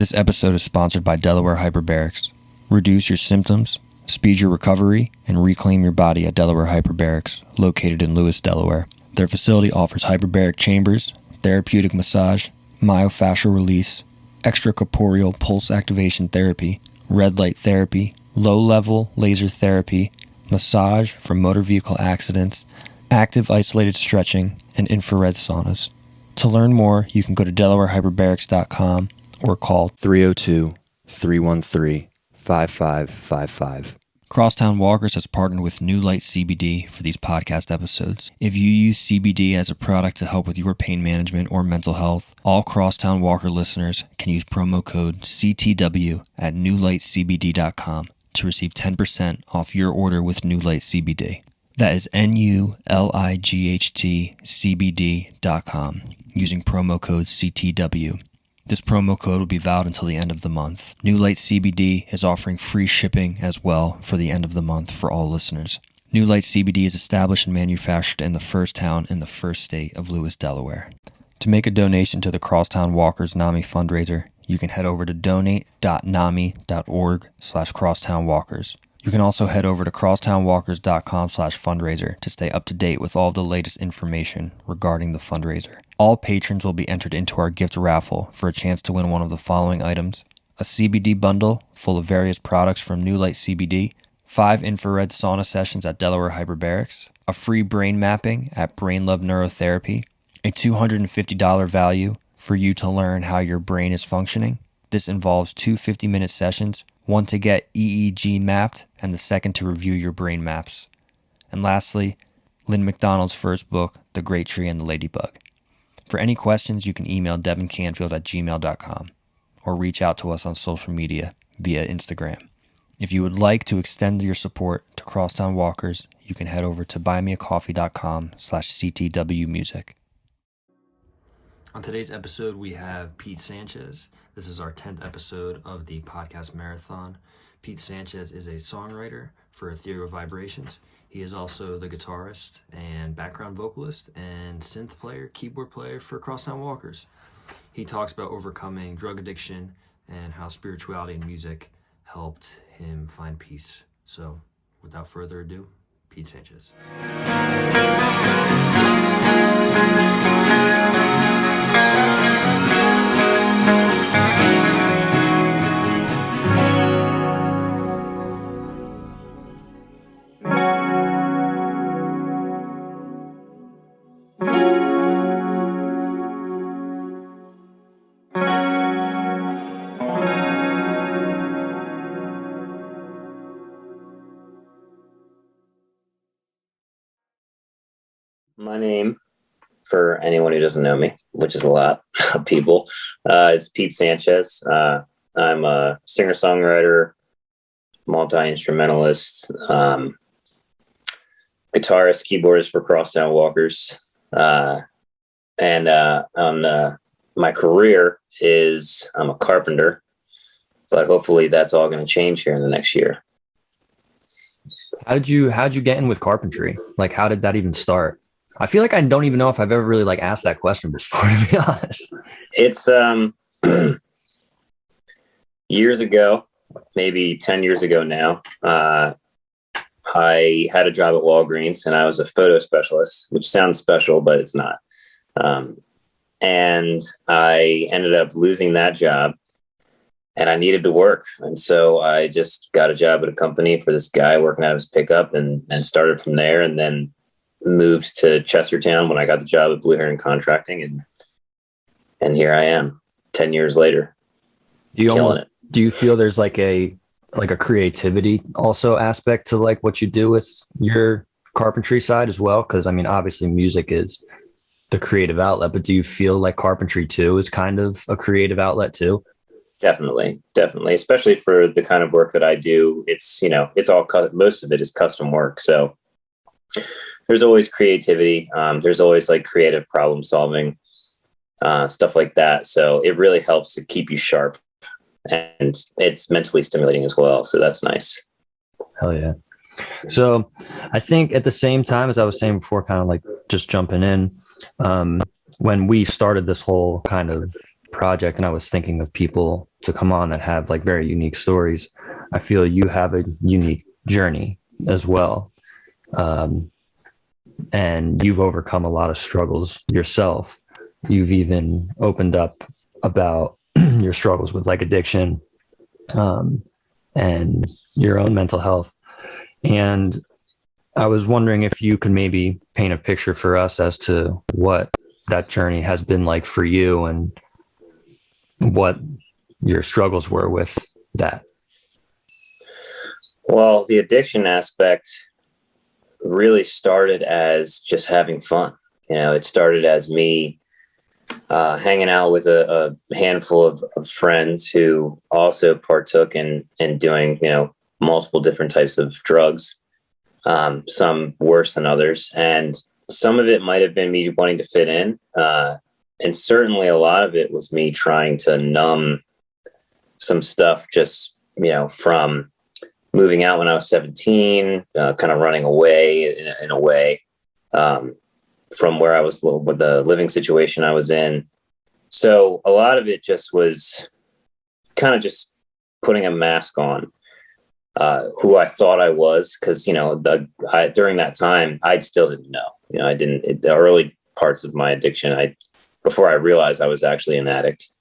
This episode is sponsored by Delaware Hyperbarics. Reduce your symptoms, speed your recovery, and reclaim your body at Delaware Hyperbarics, located in Lewis, Delaware. Their facility offers hyperbaric chambers, therapeutic massage, myofascial release, extracorporeal pulse activation therapy, red light therapy, low-level laser therapy, massage for motor vehicle accidents, active isolated stretching, and infrared saunas. To learn more, you can go to DelawareHyperbarics.com or call 302-313-5555. Crosstown Walkers has partnered with NULIGHT CBD for these podcast episodes. If you use CBD as a product to help with your pain management or mental health, all Crosstown Walker listeners can use promo code CTW at NULIGHTCBD.com to receive 10% off your order with NULIGHT CBD. That is NULIGHTCBD.com using promo code CTW. This promo code will be valid until the end of the month. NULIGHT CBD is offering free shipping as well for the end of the month for all listeners. NULIGHT CBD is established and manufactured in the first town in the first state of Lewis, Delaware. To make a donation to the Crosstown Walkers NAMI Fundraiser, you can head over to donate.nami.org/crosstownwalkers. You can also head over to crosstownwalkers.com/fundraiser to stay up to date with all the latest information regarding the fundraiser. All patrons will be entered into our gift raffle for a chance to win one of the following items: a CBD bundle full of various products from NULIGHT CBD, 5 infrared sauna sessions at Delaware Hyperbarics, a free brain mapping at Brain Love Neurotherapy, a $250 value for you to learn how your brain is functioning. This involves 2 50-minute sessions, one to get EEG mapped and the second to review your brain maps. And lastly, Lynn McDonald's first book, The Great Tree and the Ladybug. For any questions, you can email devincanfield@gmail.com or reach out to us on social media via Instagram. If you would like to extend your support to Crosstown Walkers, you can head over to buymeacoffee.com/CTWmusic. On today's episode, we have Pete Sanchez. This is our 10th episode of the podcast marathon. Pete Sanchez is a songwriter for Ethereal Vibrations. He is also the guitarist and background vocalist and synth player, keyboard player for Crosstown Walkers. He talks about overcoming drug addiction and how spirituality and music helped him find peace. So, without further ado, Pete Sanchez. My name, for anyone who doesn't know me, which is a lot of people, is Pete Sanchez. I'm a singer-songwriter, multi-instrumentalist, guitarist, keyboardist for Crosstown Walkers. My career is I'm a carpenter, but hopefully that's all going to change here in the next year. How'd you get in with carpentry? Like, how did that even start? I feel like I don't even know if I've ever really asked that question before, to be honest. It's years ago, maybe 10 years ago now. I had a job at Walgreens and I was a photo specialist, which sounds special, but it's not. And I ended up losing that job and I needed to work. And so I just got a job at a company for this guy working out of his pickup and started from there, and then moved to Chestertown when I got the job at Blue Heron Contracting, and here I am 10 years later. Do you feel there's like a creativity also aspect to like what you do with your carpentry side as well? Because I mean, obviously music is the creative outlet, but do you feel like carpentry too is kind of a creative outlet too? Definitely. Especially for the kind of work that I do. It's, it's all, most of it is custom work. So there's always creativity. There's always like creative problem solving, stuff like that. So it really helps to keep you sharp, and it's mentally stimulating as well. So that's nice. Hell yeah. So I think at the same time, as I was saying before, kind of like just jumping in, when we started this whole kind of project and I was thinking of people to come on that have like very unique stories, I feel you have a unique journey as well. And you've overcome a lot of struggles yourself. You've even opened up about your struggles with like addiction, and your own mental health. And I was wondering if you could maybe paint a picture for us as to what that journey has been like for you and what your struggles were with that. Well, the addiction aspect really started as just having fun. It started as me hanging out with a handful of friends who also partook in doing, multiple different types of drugs, some worse than others. And some of it might have been me wanting to fit in. And certainly a lot of it was me trying to numb some stuff just, from moving out when I was 17, kind of running away in a way, from where I was, with the living situation I was in. So a lot of it just was kind of just putting a mask on who I thought I was. Cause during that time, I still didn't know, the early parts of my addiction, before I realized I was actually an addict,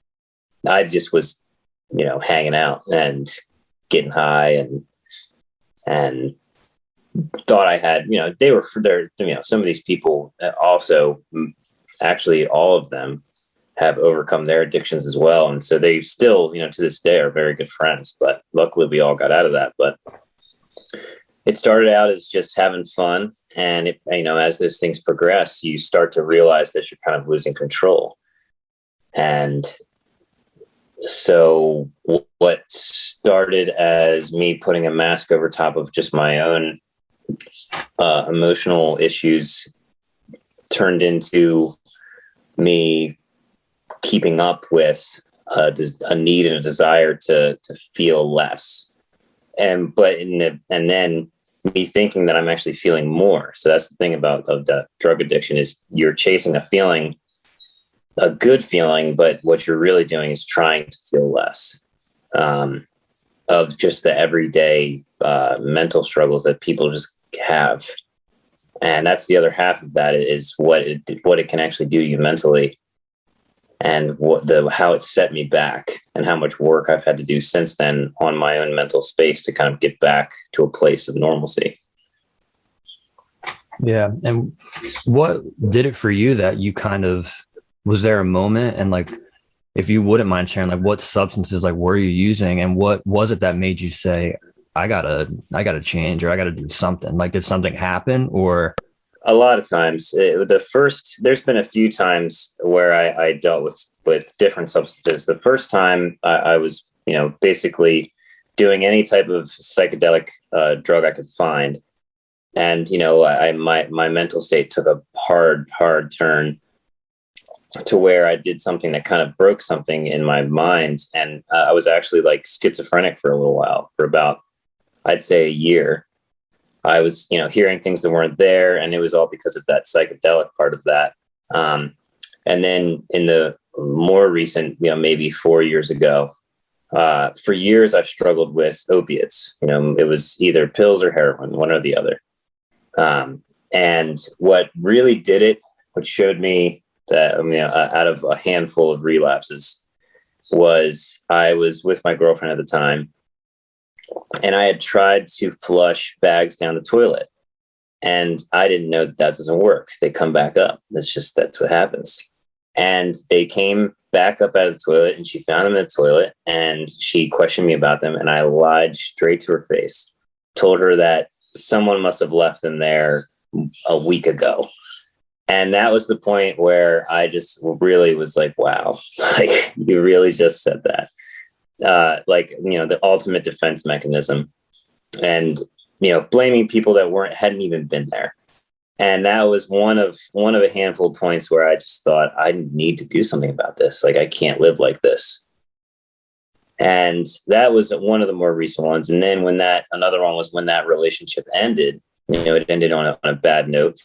I just was, hanging out and getting high and thought I had, they were there, some of these people also, actually all of them have overcome their addictions as well. And so they still, to this day are very good friends, but luckily we all got out of that. But it started out as just having fun. And as those things progress, you start to realize that you're kind of losing control. And so what started as me putting a mask over top of just my own emotional issues turned into me keeping up with a need and a desire to feel less, and then me thinking that I'm actually feeling more. So that's the thing about the drug addiction, is you're chasing a feeling, a good feeling, but what you're really doing is trying to feel less of just the everyday mental struggles that people just have. And that's the other half of that, is what it can actually do to you mentally, and how it set me back, and how much work I've had to do since then on my own mental space to kind of get back to a place of normalcy. Yeah. And what did it for you that you was there a moment, and like, if you wouldn't mind sharing, like what substances were you using, and what was it that made you say, I gotta change, or I gotta do something? Like, did something happen? Or a lot of times, there's been a few times where I dealt with different substances. The first time I was, basically doing any type of psychedelic drug I could find. And, my mental state took a hard turn to where I did something that kind of broke something in my mind. And I was actually like schizophrenic for a little while, for about, I'd say, a year. I was, hearing things that weren't there, and it was all because of that psychedelic part of that. And then in the more recent, maybe 4 years ago, for years I've struggled with opiates. It was either pills or heroin, one or the other. And what really did it, what showed me that, out of a handful of relapses, was I was with my girlfriend at the time, and I had tried to flush bags down the toilet, and I didn't know that doesn't work. They come back up. That's what happens. And they came back up out of the toilet, and she found them in the toilet, and she questioned me about them. And I lied straight to her face, told her that someone must have left them there a week ago. And that was the point where I just really was like, wow, like, you really just said that. The ultimate defense mechanism, and, blaming people that hadn't even been there. And that was one of a handful of points where I just thought, I need to do something about this. Like, I can't live like this. And that was one of the more recent ones. And then another one was when that relationship ended. It ended on a bad note.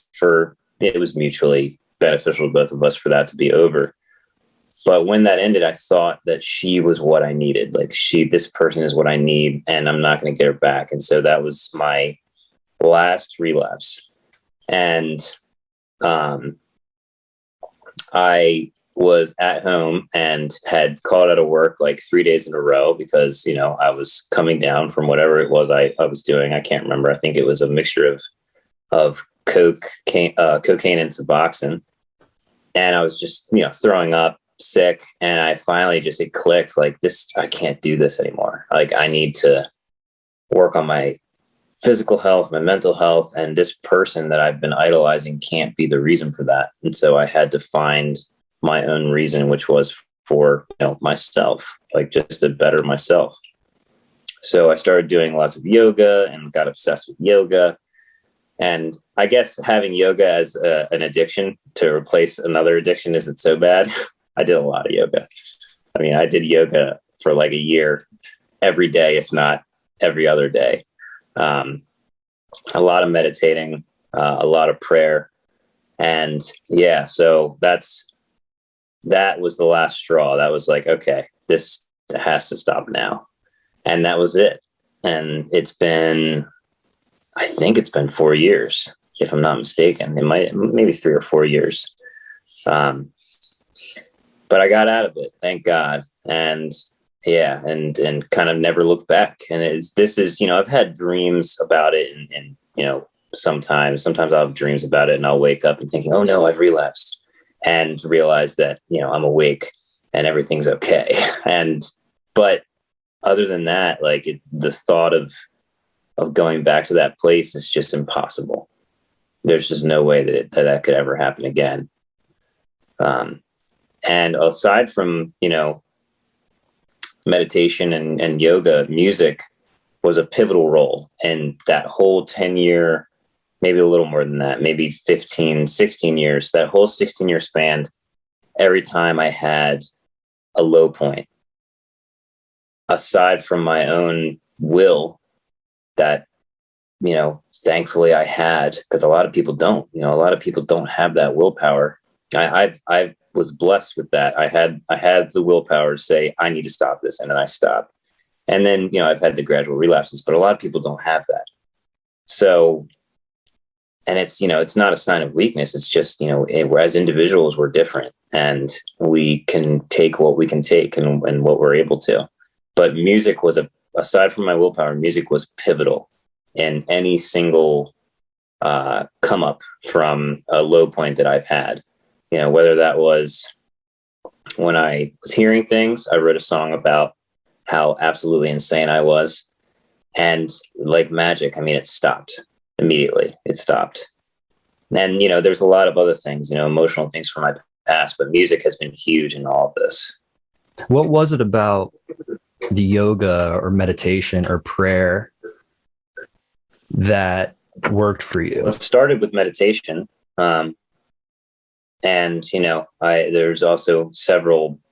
It was mutually beneficial to both of us for that to be over. But when that ended, I thought that she was what I needed. Like this person is what I need, and I'm not going to get her back. And so that was my last relapse. And I was at home and had called out of work like 3 days in a row because, I was coming down from whatever it was I was doing. I can't remember. I think it was a mixture of cocaine and Suboxone. And I was just, throwing up, sick. And I finally it clicked like this. I can't do this anymore. Like I need to work on my physical health, my mental health. And this person that I've been idolizing can't be the reason for that. And so I had to find my own reason, which was for myself, like just to better myself. So I started doing lots of yoga and got obsessed with yoga. And I guess having yoga as an addiction to replace another addiction isn't so bad. I did a lot of yoga. I mean, I did yoga for like a year every day, if not every other day. A lot of meditating, a lot of prayer. And yeah, so that was the last straw. That was like, okay, this has to stop now. And that was it. And I think it's been 4 years, if I'm not mistaken. Maybe 3 or 4 years. But I got out of it, thank God. And yeah, and kind of never looked back. And I've had dreams about it and sometimes I'll have dreams about it and I'll wake up and thinking, oh no, I've relapsed, and realize that, I'm awake and everything's okay. But other than that, like the thought of going back to that place is just impossible. There's just no way that could ever happen again. And aside from, meditation and yoga, music was a pivotal role in that whole 10-year, maybe a little more than that, maybe 15, 16 years, that whole 16-year span. Every time I had a low point, aside from my own will that, thankfully I had, because a lot of people don't, a lot of people don't have that willpower. I was blessed with that. I had the willpower to say, I need to stop this. And then I stopped. And then, I've had the gradual relapses, but a lot of people don't have that. So, and it's, it's not a sign of weakness. It's just, as individuals, we're different and we can take what we can take and what we're able to. But music was aside from my willpower, music was pivotal in any single come up from a low point that I've had. Whether that was when I was hearing things, I wrote a song about how absolutely insane I was. And like magic, it stopped immediately. It stopped. And, there's a lot of other things, emotional things from my past, but music has been huge in all of this. What was it about the yoga or meditation or prayer that worked for you? Well, it started with meditation. And, there's also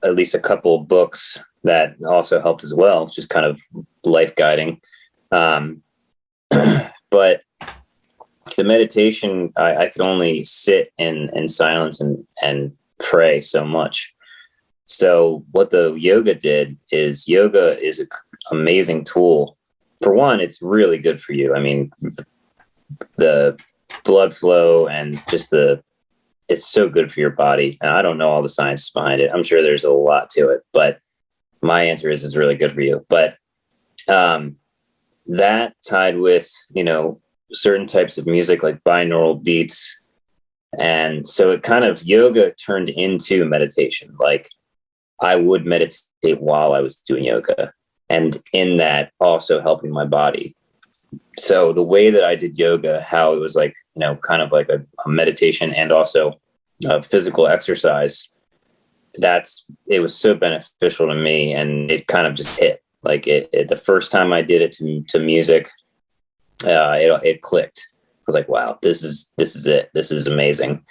at least a couple of books that also helped as well, just kind of life guiding. But the meditation, I could only sit in silence and pray so much. So what the yoga did is yoga is an amazing tool. For one, it's really good for you. The blood flow and just it's so good for your body. And I don't know all the science behind it. I'm sure there's a lot to it, but my answer is it's really good for you. But that tied with, certain types of music like binaural beats. And so it kind of, yoga turned into meditation. Like I would meditate while I was doing yoga, and in that also helping my body. So the way that I did yoga, how it was like, kind of like a meditation and also a physical exercise, it was so beneficial to me. And it kind of just hit like the first time I did it to music, it clicked. I was like, wow, this is it. This is amazing.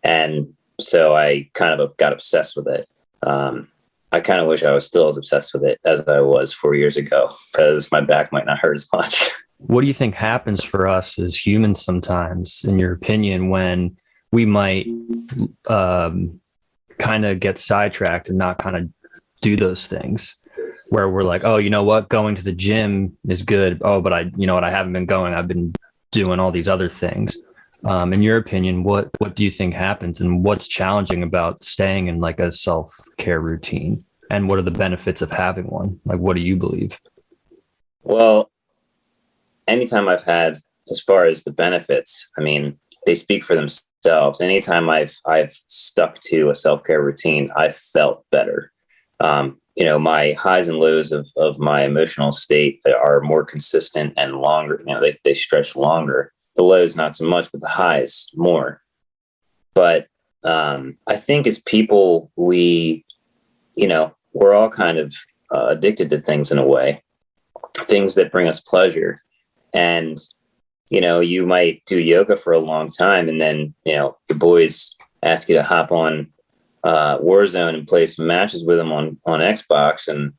And so I kind of got obsessed with it. I kind of wish I was still as obsessed with it as I was 4 years ago, because my back might not hurt as much. What do you think happens for us as humans sometimes, in your opinion, when we might kind of get sidetracked and not kind of do those things where we're like, oh, you know what, going to the gym is good. Oh, but you know what, I haven't been going. I've been doing all these other things. In your opinion, what do you think happens, and what's challenging about staying in like a self-care routine, and what are the benefits of having one? Like, what do you believe? Well, anytime I've had, as far as the benefits, I mean, they speak for themselves. Anytime I've stuck to a self-care routine, I've felt better. My highs and lows of my emotional state are more consistent and longer. They stretch longer. The lows, not so much, but the highs more. But I think as people, we're all kind of addicted to things in a way, things that bring us pleasure. And, you might do yoga for a long time, and then, your boys ask you to hop on Warzone and play some matches with them on Xbox. And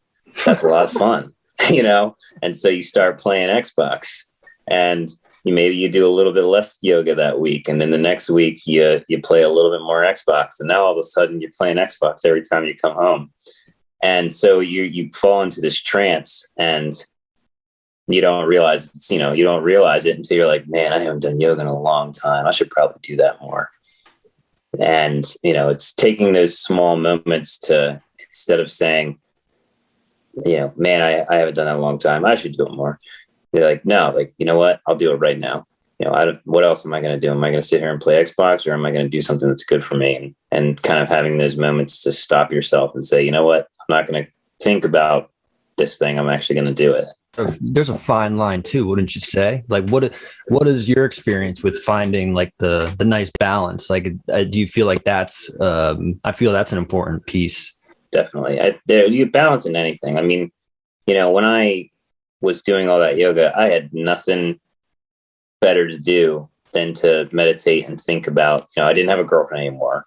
that's a lot of fun, and so you start playing Xbox, and maybe you do a little bit less yoga that week. And then the next week you play a little bit more Xbox. And now all of a sudden you're playing Xbox every time you come home. And so you fall into this trance, and you don't realize it until you're like, man, I haven't done yoga in a long time. I should probably do that more. And, it's taking those small moments to, instead of saying, man, I haven't done that in a long time, I should do it more. You're like, no, like, you know what? I'll do it right now. What else am I going to do? Am I going to sit here and play Xbox, or am I going to do something that's good for me? And kind of having those moments to stop yourself and say, you know what? I'm not going to think about this thing. I'm actually going to do it. There's a fine line too, wouldn't you say? Like, what is your experience with finding like the nice balance? Like, do you feel like that's I feel that's an important piece. Definitely. You balance in anything. I mean, when I was doing all that yoga, I had nothing better to do than to meditate and think about, I didn't have a girlfriend anymore.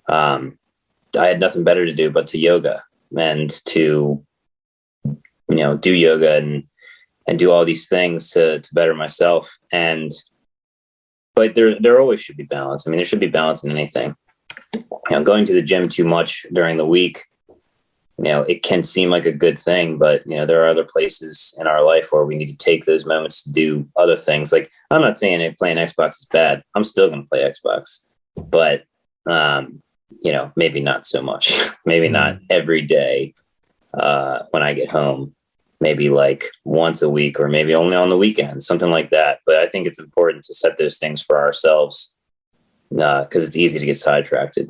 I had nothing better to do but to yoga and to, do yoga and do all these things to better myself. But there always should be balance. I mean, there should be balance in anything. Going to the gym too much during the week, it can seem like a good thing, but there are other places in our life where we need to take those moments to do other things. Like, I'm not saying playing Xbox is bad. I'm still going to play Xbox, but maybe not so much. Maybe not every day when I get home. Maybe like once a week, or maybe only on the weekends, something like that. But I think it's important to set those things for ourselves because it's easy to get sidetracked.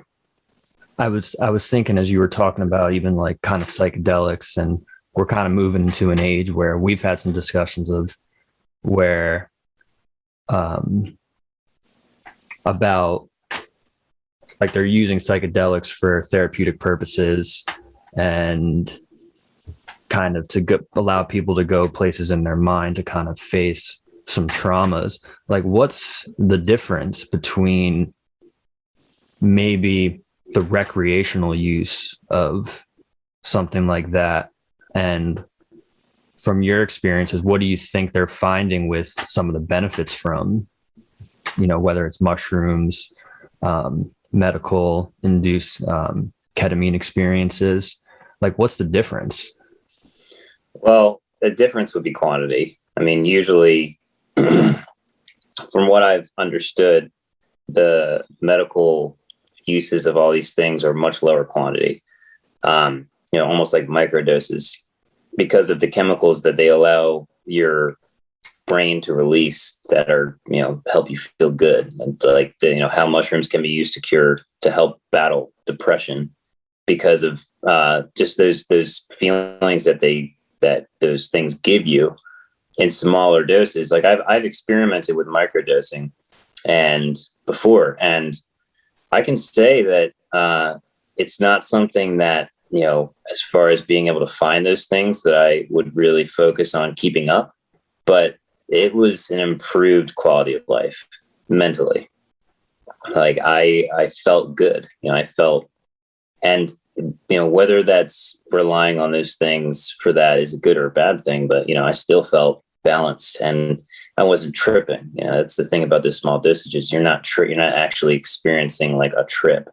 I was thinking, as you were talking about even like kind of psychedelics, and we're kind of moving into an age where we've had some discussions of where about like they're using psychedelics for therapeutic purposes and kind of to allow people to go places in their mind to kind of face some traumas. Like, what's the difference between maybe the recreational use of something like that, and from your experiences, what do you think they're finding with some of the benefits from, whether it's mushrooms, medical induced ketamine experiences? Like, what's the difference? Well, the difference would be quantity. I mean, usually from what I've understood, the medical uses of all these things are much lower quantity, almost like microdoses, because of the chemicals that they allow your brain to release that are, help you feel good. And like, how mushrooms can be used to help battle depression because of just those feelings that those things give you in smaller doses. Like, I've experimented with microdosing and I can say that it's not something that, as far as being able to find those things, that I would really focus on keeping up, but it was an improved quality of life mentally. Like, I felt good, and whether that's relying on those things for that is a good or a bad thing, but, I still felt balanced and I wasn't tripping. That's the thing about those small dosages. You're not actually experiencing like a trip.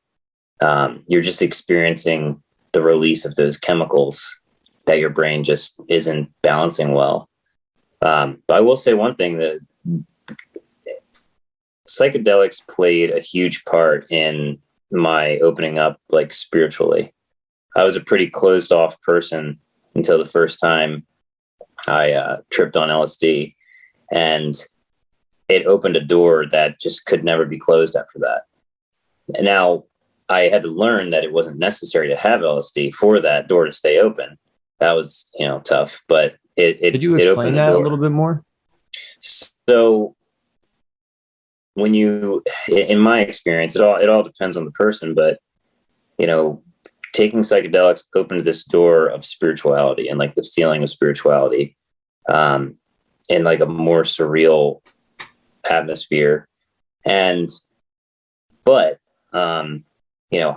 you're just experiencing the release of those chemicals that your brain just isn't balancing well. But I will say one thing, that psychedelics played a huge part in my opening up, like spiritually. I was a pretty closed off person until the first time I tripped on LSD, and it opened a door that just could never be closed after that. And now I had to learn that it wasn't necessary to have LSD for that door to stay open. That was, tough, but Could you explain that a little bit more? So when in my experience, it all depends on the person, but, taking psychedelics opened this door of spirituality and like the feeling of spirituality, in like a more surreal atmosphere. But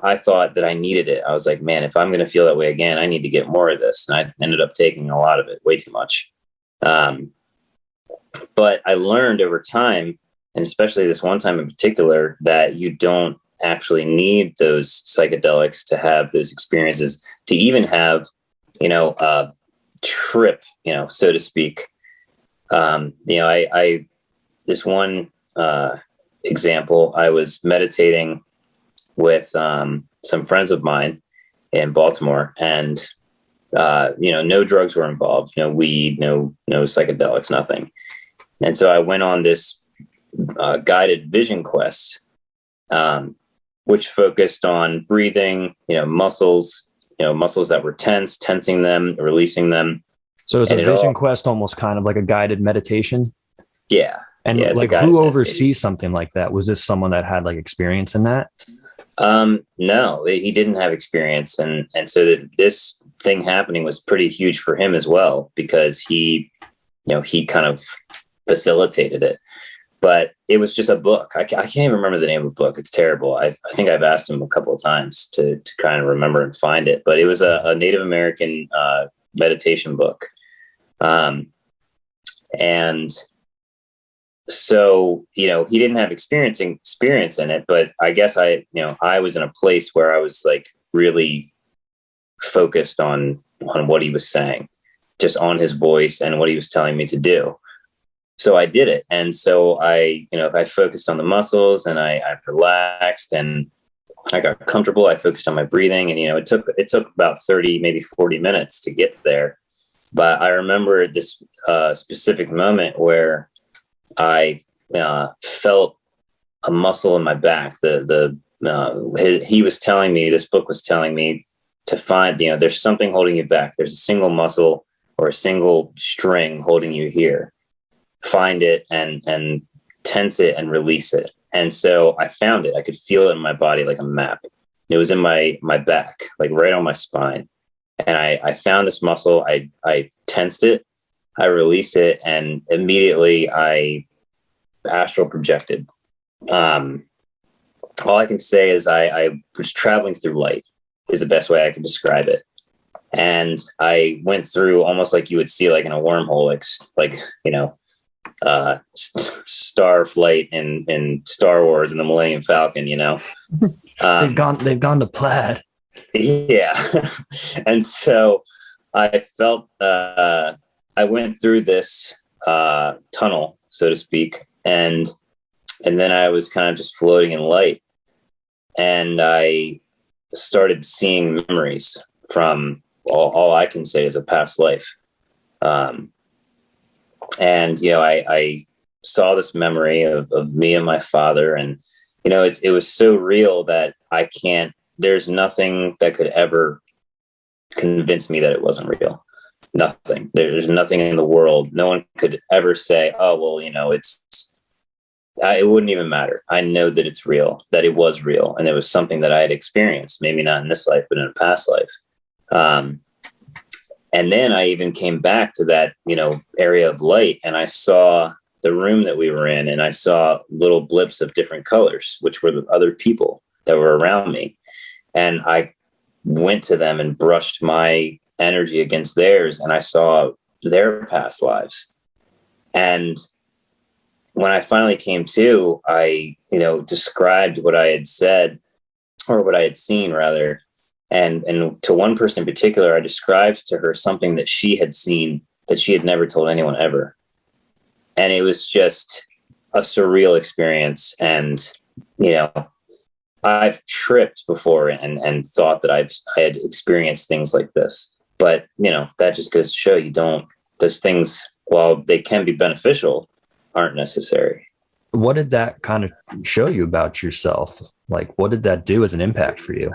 I thought that I needed it. I was like, man, if I'm going to feel that way again, I need to get more of this. And I ended up taking a lot of it, way too much. But I learned over time, and especially this one time in particular, that you don't actually need those psychedelics to have those experiences, to even have, a trip, so to speak. This one example, I was meditating with some friends of mine in Baltimore, and no drugs were involved, no weed, no psychedelics, nothing. And so I went on this guided vision quest, which focused on breathing, muscles that were tensing them, releasing them. So it's a vision quest, almost kind of like a guided meditation. Yeah. And like, who oversees something like that? Was this someone that had like experience in that? No, he didn't have experience. And so this thing happening was pretty huge for him as well, because he kind of facilitated it. But it was just a book. I can't even remember the name of the book. It's terrible. I think I've asked him a couple of times to kind of remember and find it. But it was a Native American meditation book. And so, he didn't have experience in it. But I guess I was in a place where I was like really focused on what he was saying, just on his voice and what he was telling me to do. So I did it. And so I focused on the muscles, and I relaxed, and I got comfortable. I focused on my breathing, and, it took about 30, maybe 40 minutes to get there. But I remember this specific moment where I felt a muscle in my back. He was telling me, this book was telling me to find, there's something holding you back. There's a single muscle or a single string holding you here. Find it and tense it and release it. And so I found it. I could feel it in my body like a map. It was in my back, like right on my spine. And I found this muscle. I tensed it. I released it, and immediately I astral projected. All I can say is I was traveling through light, is the best way I can describe it. And I went through almost like you would see like in a wormhole, like Starflight in Star Wars and the Millennium Falcon, They've gone to Plaid. Yeah. And so I felt I went through this tunnel, so to speak, and then I was kind of just floating in light, and I started seeing memories from all I can say is a past life. And, I saw this memory of me and my father, and, it was so real that there's nothing that could ever convince me that it wasn't real. Nothing. There's nothing in the world. No one could ever say, oh, well, it wouldn't even matter. I know that it's real, that it was real. And it was something that I had experienced, maybe not in this life, but in a past life. And then I even came back to that, area of light, and I saw the room that we were in, and I saw little blips of different colors, which were the other people that were around me. And I went to them and brushed my energy against theirs, and I saw their past lives. And when I finally came to, I, described what I had said or what I had seen rather. And to one person in particular, I described to her something that she had seen that she had never told anyone ever. And it was just a surreal experience. And, I've tripped before and thought that I had experienced things like this. But, that just goes to show those things, while they can be beneficial, aren't necessary. What did that kind of show you about yourself? Like, what did that do as an impact for you?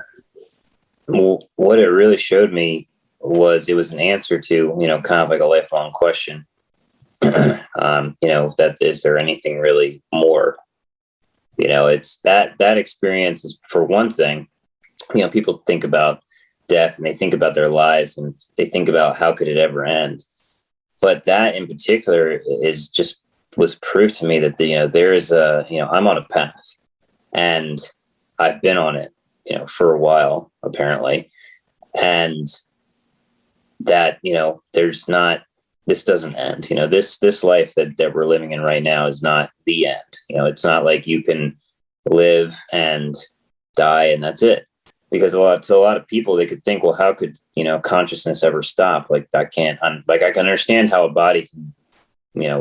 Well, what it really showed me was it was an answer to, kind of like a lifelong question. That is there anything really more? It's that experience is, for one thing, people think about death and they think about their lives and they think about how could it ever end. But that in particular was proof to me that there is I'm on a path, and I've been on it, for a while apparently, and that this doesn't end. This life that we're living in right now is not the end. It's not like you can live and die and that's it. Because to a lot of people, they could think, well, how could consciousness ever stop? Like I can understand how a body can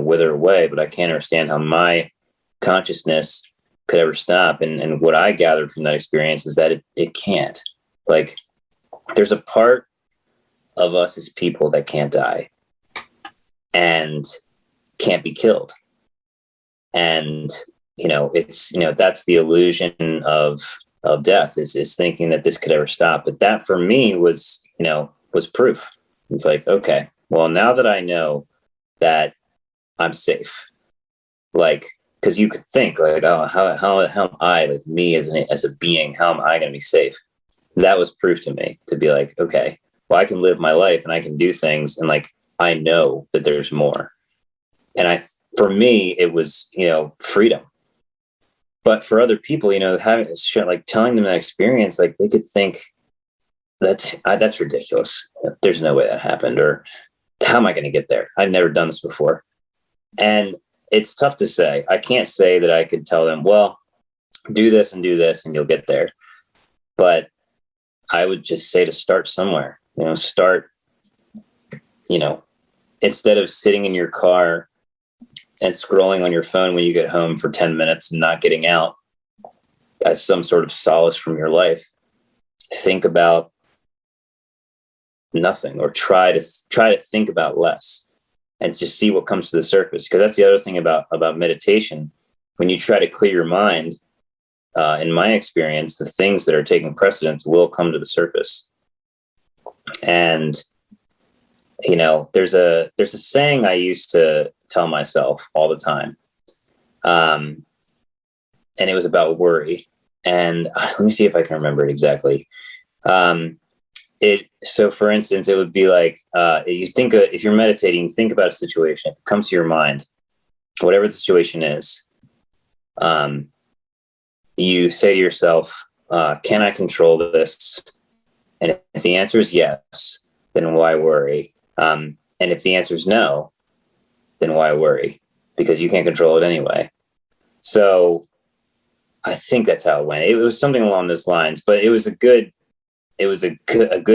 wither away, but I can't understand how my consciousness could ever stop. And what I gathered from that experience is that it can't. Like, there's a part of us as people that can't die and can't be killed. And, that's the illusion of death is thinking that this could ever stop. But that for me was proof. It's like, okay, well, now that I know that I'm safe, like, because you could think like, oh, how am I, like me as a being, how am I going to be safe? That was proof to me to be like, okay, well, I can live my life and I can do things, and like I know that there's more. And for me, it was freedom. But for other people, having like telling them that experience, like they could think that's ridiculous. There's no way that happened, or how am I going to get there? I've never done this before. And it's tough to say. I can't say that I could tell them, well, do this and you'll get there. But I would just say to start somewhere, instead of sitting in your car and scrolling on your phone when you get home for 10 minutes and not getting out as some sort of solace from your life, think about nothing, or try to think about less and just see what comes to the surface. Because that's the other thing about meditation. When you try to clear your mind, in my experience, the things that are taking precedence will come to the surface. And there's a saying I used to tell myself all the time, and it was about worry. And let me see if I can remember it exactly. So for instance, it would be like, if you're meditating, think about a situation, it comes to your mind, whatever the situation is. You say to yourself, can I control this? And if the answer is yes, then why worry? And if the answer is no, then why worry? Because you can't control it anyway. So I think that's how it went. It was something along those lines, but it was a good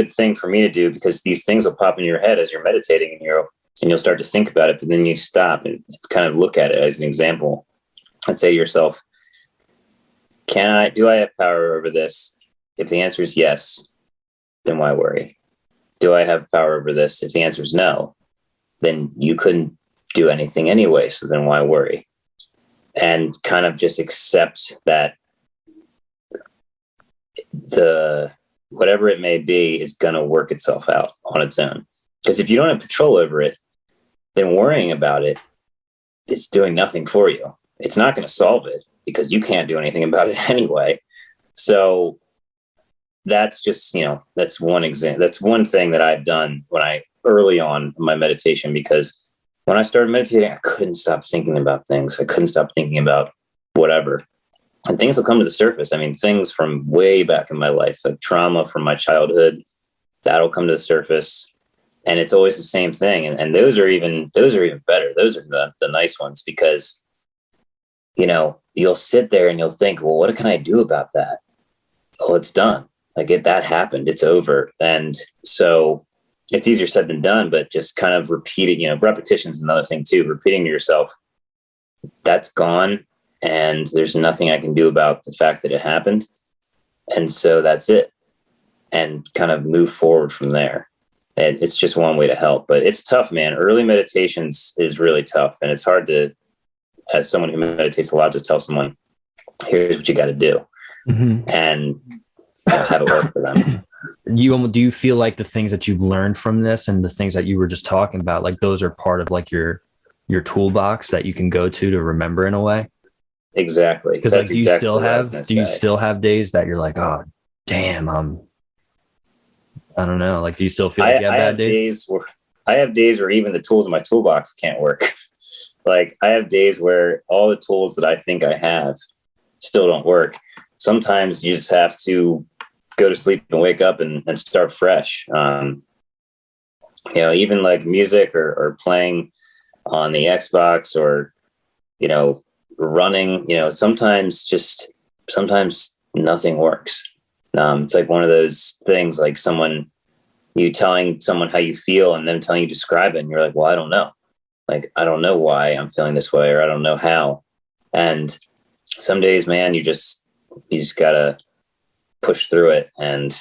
thing for me to do, because these things will pop in your head as you're meditating, and you'll start to think about it, but then you stop and kind of look at it as an example and say to yourself, do I have power over this? If the answer is yes, then why worry? Do I have power over this? If the answer is no, then you couldn't do anything anyway. So then why worry? And kind of just accept that whatever it may be is going to work itself out on its own. Because if you don't have control over it, then worrying about it is doing nothing for you. It's not going to solve it, because you can't do anything about it anyway. So that's just, that's one example. That's one thing that I've done early on in my meditation, because when I started meditating, I couldn't stop thinking about things. I couldn't stop thinking about whatever. And things will come to the surface. I mean, things from way back in my life, like trauma from my childhood, that'll come to the surface. And it's always the same thing. And those are even better. Those are the nice ones, because, you'll sit there and you'll think, well, what can I do about that? oh, it's done. Like that happened, it's over. And so it's easier said than done, but just kind of repeating, repetition is another thing too. Repeating to yourself, that's gone. And there's nothing I can do about the fact that it happened. And so that's it. And kind of move forward from there. And it's just one way to help, but it's tough, man. Early meditations is really tough. And it's hard to, as someone who meditates a lot, to tell someone, here's what you got to do. Mm-hmm. And have it work for them. Do you feel like the things that you've learned from this and the things that you were just talking about, like those are part of like your toolbox that you can go to remember in a way? Exactly. Because like, do you still have days that you're like, oh damn, I don't know. Like, do you still feel like you have bad days? I have days where even the tools in my toolbox can't work. Like I have days where all the tools that I think I have still don't work. Sometimes you just have to go to sleep and wake up and start fresh. Even like music or playing on the Xbox or, running, sometimes nothing works. It's like one of those things, like you telling someone how you feel and them telling you to describe it. And you're like, well, I don't know. Like, I don't know why I'm feeling this way, or I don't know how. And some days, man, you just gotta push through it and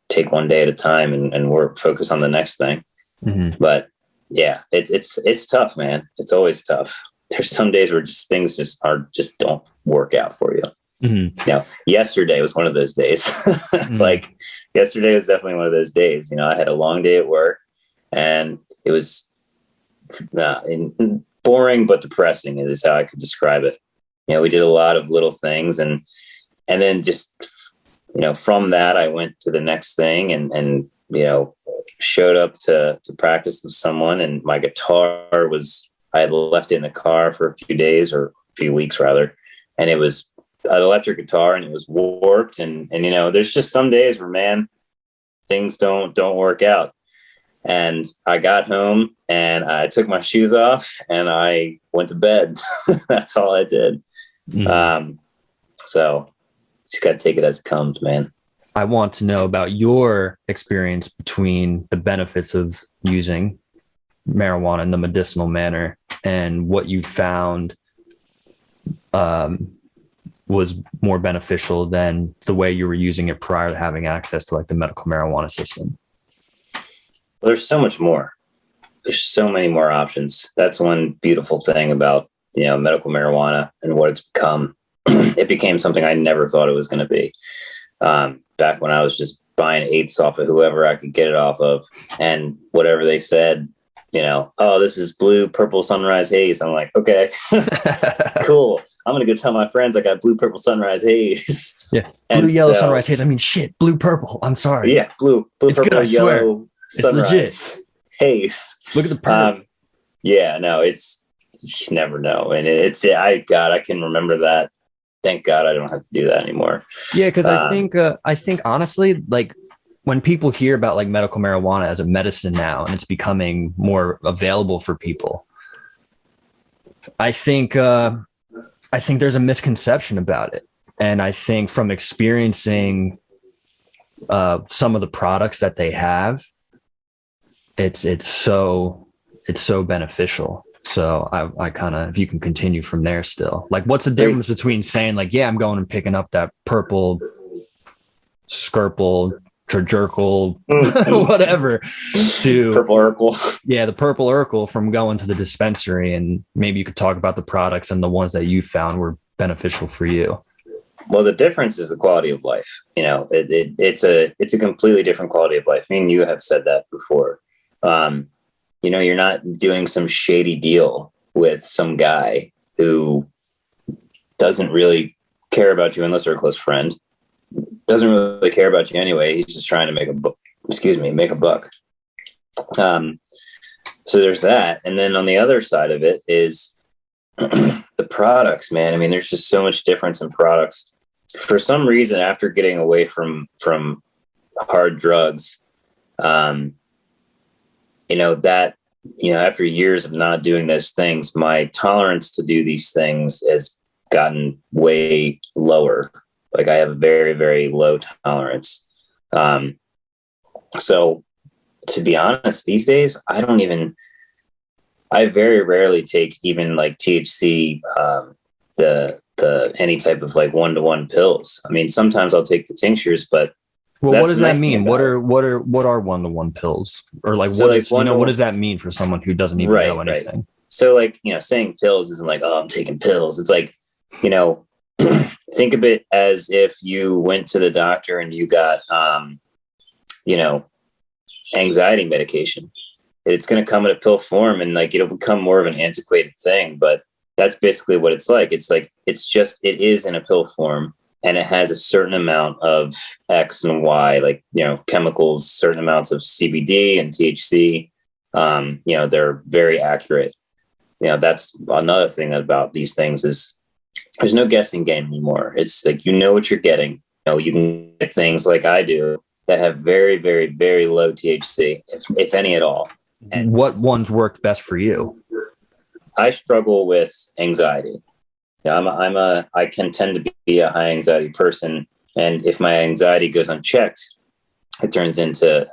take one day at a time and focus on the next thing. Mm-hmm. But yeah, it's tough, man. It's always tough. There's some days where things just don't work out for you. Mm-hmm. Yesterday was one of those days. Mm-hmm. Like yesterday was definitely one of those days. I had a long day at work and it was boring, but depressing is how I could describe it. We did a lot of little things and then just, from that, I went to the next thing and showed up to practice with someone, and my guitar I had left it in the car for a few days or a few weeks rather. And it was an electric guitar and it was warped. And there's just some days where, man, things don't work out. And I got home and I took my shoes off and I went to bed. That's all I did. Mm-hmm. So just got to take it as it comes, man. I want to know about your experience between the benefits of using marijuana in the medicinal manner and what you found was more beneficial than the way you were using it prior to having access to like the medical marijuana system. Well, there's so much more. There's so many more options. That's one beautiful thing about, medical marijuana and what it's become. It became something I never thought it was going to be. Back when I was just buying eighths off of whoever I could get it off of, and whatever they said, oh, this is blue, purple, sunrise haze. I'm like, okay, cool. I'm going to go tell my friends I got blue, purple, sunrise haze. Yeah. Blue, yellow, sunrise haze. I mean, shit, blue, purple. I'm sorry. Yeah. Blue, it's purple, good, I yellow, swear. sunrise It's legit. Haze. Look at the purple. Yeah, no, you never know. And I can remember that. Thank God I don't have to do that anymore. Yeah. Cause I think honestly, like when people hear about like medical marijuana as a medicine now, and it's becoming more available for people, I think there's a misconception about it. And I think from experiencing some of the products that they have, it's so beneficial. So I kind of, if you can continue from there still, like what's the difference between saying like, yeah, I'm going and picking up that purple skirple, jerkle, whatever, to purple Urkel. Yeah, the purple Urkel, from going to the dispensary, and maybe you could talk about the products and the ones that you found were beneficial for you. Well, the difference is the quality of life. It's a completely different quality of life. I mean, you have said that before. You're not doing some shady deal with some guy who doesn't really care about you unless they're a close friend. Doesn't really care about you anyway. He's just trying to make a buck. So there's that. And then on the other side of it is the products, man. I mean, there's just so much difference in products. For some reason, after getting away from hard drugs, after years of not doing those things, my tolerance to do these things has gotten way lower. Like I have a very, very low tolerance. So to be honest, these days, I very rarely take even like THC, any type of like 1-to-1 pills. I mean, sometimes I'll take the tinctures, but Well, what does that mean? What are 1-to-1 pills? Or like, so what does that mean for someone who doesn't even know anything? Right. So like, saying pills isn't like, oh, I'm taking pills. It's like, think of it as if you went to the doctor and you got, anxiety medication. It's going to come in a pill form, and like, it'll become more of an antiquated thing, but that's basically what it's like. It is in a pill form, and it has a certain amount of X and Y, like, chemicals, certain amounts of CBD and THC. They're very accurate. That's another thing about these things is there's no guessing game anymore. It's like, what you're getting. You can get things like I do that have very, very, very low THC, if any at all. And what ones worked best for you? I struggle with anxiety. I can tend to be a high anxiety person. And if my anxiety goes unchecked, it turns into,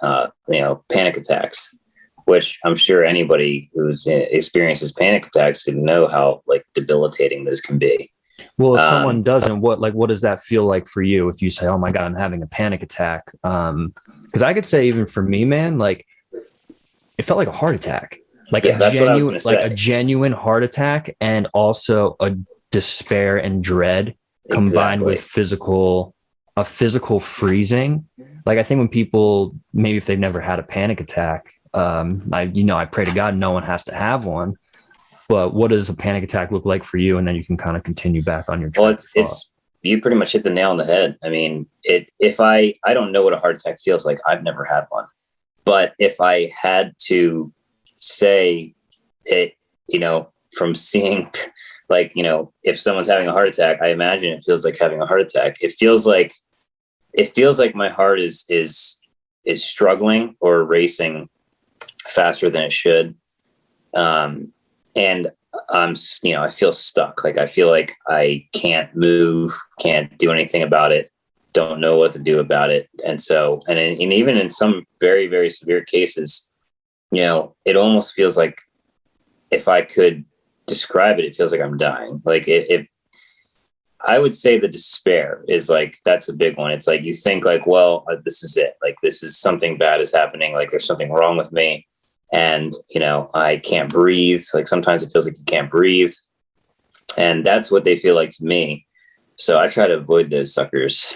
panic attacks, which I'm sure anybody who's experiences panic attacks could know how like debilitating this can be. Well, if someone doesn't, what does that feel like for you? If you say, oh my God, I'm having a panic attack. Cause I could say even for me, man, like it felt like a heart attack, like a genuine heart attack, and also a despair and dread combined with a physical freezing. Like I think when people, maybe if they've never had a panic attack, I pray to God no one has to have one. But what does a panic attack look like for you? And then you can kind of continue back on your track. Well, you pretty much hit the nail on the head. I mean, if I don't know what a heart attack feels like. I've never had one. But if I had to say it, from seeing, like, if someone's having a heart attack, I imagine it feels like having a heart attack. It feels like my heart is struggling or racing faster than it should. And I feel stuck. Like I feel like I can't move, can't do anything about it, don't know what to do about it. And so, and even in some very, very severe cases, it almost feels like, if I could describe it, it feels like I'm dying. Like I would say the despair is like, that's a big one. It's like, you think like, well, this is it. Like, this is something bad is happening. Like there's something wrong with me. And, I can't breathe. Like sometimes it feels like you can't breathe. And that's what they feel like to me. So I try to avoid those suckers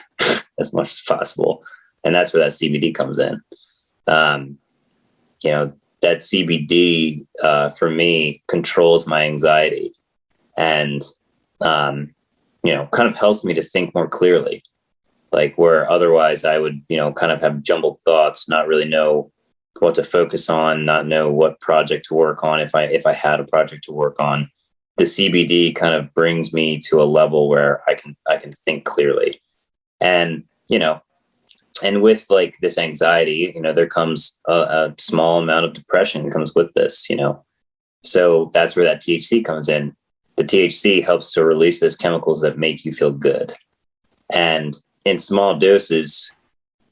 as much as possible. And that's where that CBD comes in. That CBD for me controls my anxiety and, kind of helps me to think more clearly. Like where otherwise I would, kind of have jumbled thoughts, not really know what to focus on, not know what project to work on. If I had a project to work on, the CBD kind of brings me to a level where I can think clearly. And, and with like this anxiety, there comes a small amount of depression comes with this, so that's where that THC comes in. The THC helps to release those chemicals that make you feel good. And in small doses,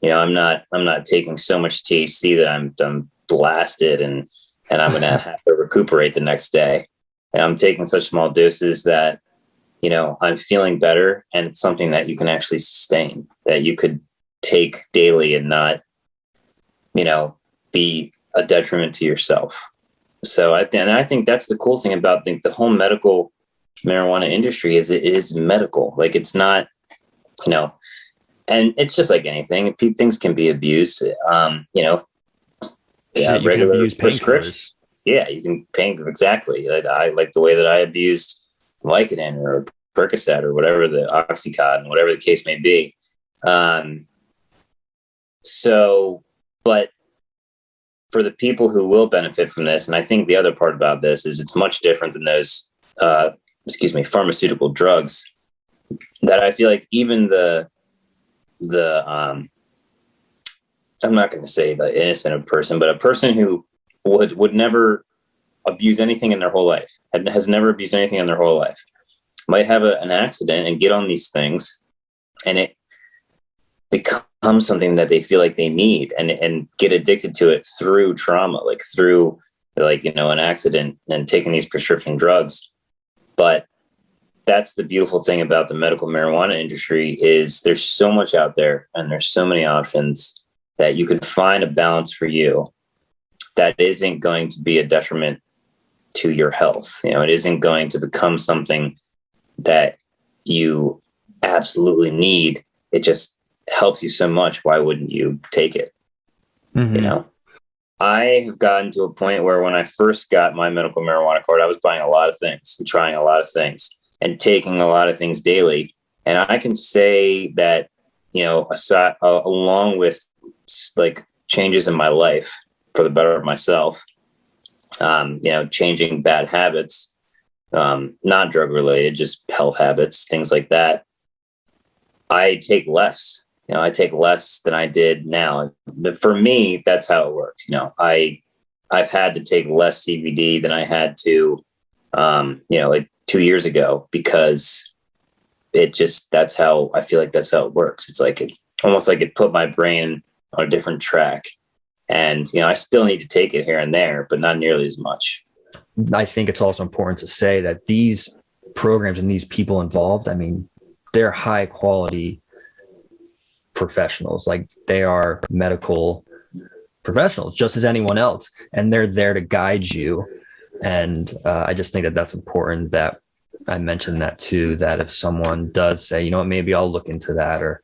I'm not taking so much THC that I'm blasted and I'm going to have to recuperate the next day. And I'm taking such small doses that, I'm feeling better. And it's something that you can actually sustain, that you could take daily and not, be a detriment to yourself. So I think that's the cool thing about the whole medical marijuana industry is it is medical. Like it's not, and it's just like anything. Things can be abused. Regular prescription. Yeah, you can pain exactly. I like the way that I abused Vicodin or Percocet or whatever, the Oxycontin, whatever the case may be. But for the people who will benefit from this, and I think the other part about this is it's much different than those, pharmaceutical drugs that I feel like even I'm not going to say the innocent person, but a person who would never abuse anything in their whole life, has never abused anything in their whole life, might have an accident and get on these things, and it becomes something that they feel like they need, and get addicted to it through trauma, like through an accident and taking these prescription drugs. But that's the beautiful thing about the medical marijuana industry is there's so much out there and there's so many options that you can find a balance for you that isn't going to be a detriment to your health. It isn't going to become something that you absolutely need. It just helps you so much. Why wouldn't you take it? Mm-hmm. I have gotten to a point where when I first got my medical marijuana card, I was buying a lot of things and trying a lot of things and taking a lot of things daily. And I can say that, along with like changes in my life for the better of myself, changing bad habits, not drug related, just health habits, things like that. I take less. I take less than I did now. But for me, that's how it works. I've had to take less CBD than I had to, like 2 years ago, because that's how I feel like that's how it works. It's like almost like it put my brain on a different track. And, I still need to take it here and there, but not nearly as much. I think it's also important to say that these programs and these people involved, they're high quality professionals. Like, they are medical professionals just as anyone else, and they're there to guide you. And I just think that that's important that I mentioned that too, that if someone does say, maybe I'll look into that, or